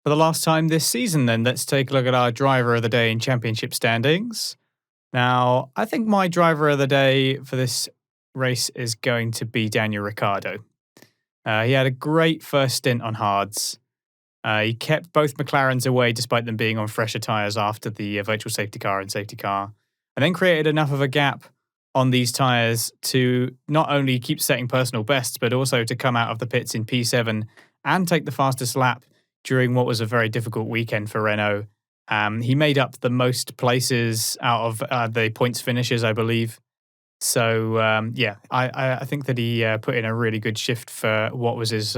For the last time this season, then, let's take a look at our driver of the day in championship standings. Now, I think my driver of the day for this race is going to be Daniel Ricciardo. He had a great first stint on hards. He kept both McLarens away despite them being on fresher tyres after the virtual safety car and safety car, and then created enough of a gap on these tyres to not only keep setting personal bests, but also to come out of the pits in P7 and take the fastest lap during what was a very difficult weekend for Renault. He made up the most places out of the points finishes, I believe. So I think that he put in a really good shift for what was his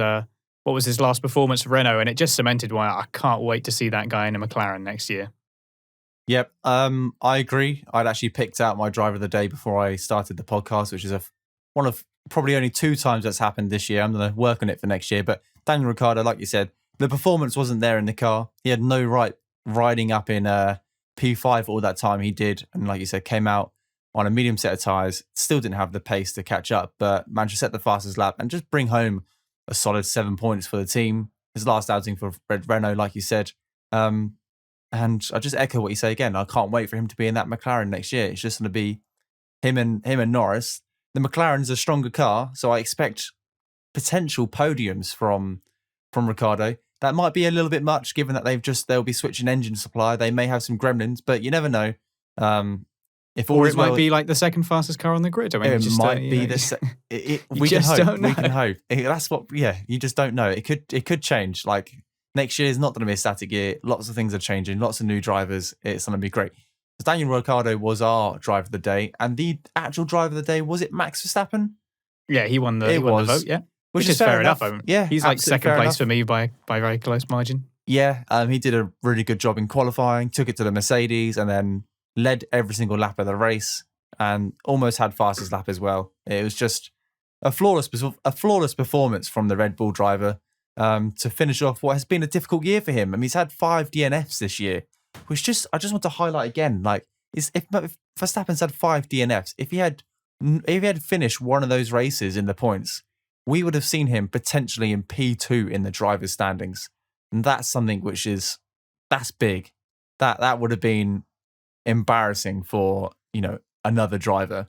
last performance for Renault, and it just cemented why I can't wait to see that guy in a McLaren next year. Yep, I agree. I'd actually picked out my driver of the day before I started the podcast, which is one of probably only 2 times that's happened this year. I'm going to work on it for next year. But Daniel Ricciardo, like you said, the performance wasn't there in the car. He had no right riding up in P5 all that time he did. And like you said, came out on a medium set of tyres, still didn't have the pace to catch up, but managed to set the fastest lap and just bring home a solid 7 points for the team. His last outing for Renault, like you said. And I just echo what you say again. I can't wait for him to be in that McLaren next year. It's just going to be him and Norris. The McLaren's a stronger car, so I expect potential podiums from Ricciardo. That might be a little bit much, given that they'll be switching engine supply. They may have some gremlins, but you never know. Or it might be like the second fastest car on the grid. I mean, it might be we can hope. Don't know. We can hope. That's what. Yeah, you just don't know. It could change. Like next year is not going to be a static year. Lots of things are changing. Lots of new drivers. It's going to be great. Daniel Ricciardo was our driver of the day, and the actual driver of the day, was it Max Verstappen? Yeah, he won the vote. Yeah, which is fair enough. Yeah, he's like second place for me by a very close margin. Yeah, he did a really good job in qualifying. Took it to the Mercedes, and then led every single lap of the race, and almost had fastest lap as well. It was just a flawless performance from the Red Bull driver to finish off what has been a difficult year for him. I mean, he's had 5 DNFs this year, which I just want to highlight again. Like, if Verstappen's had 5 DNFs, if he had finished one of those races in the points, we would have seen him potentially in P2 in the driver's standings, and that's something that's big. That would have been embarrassing for another driver.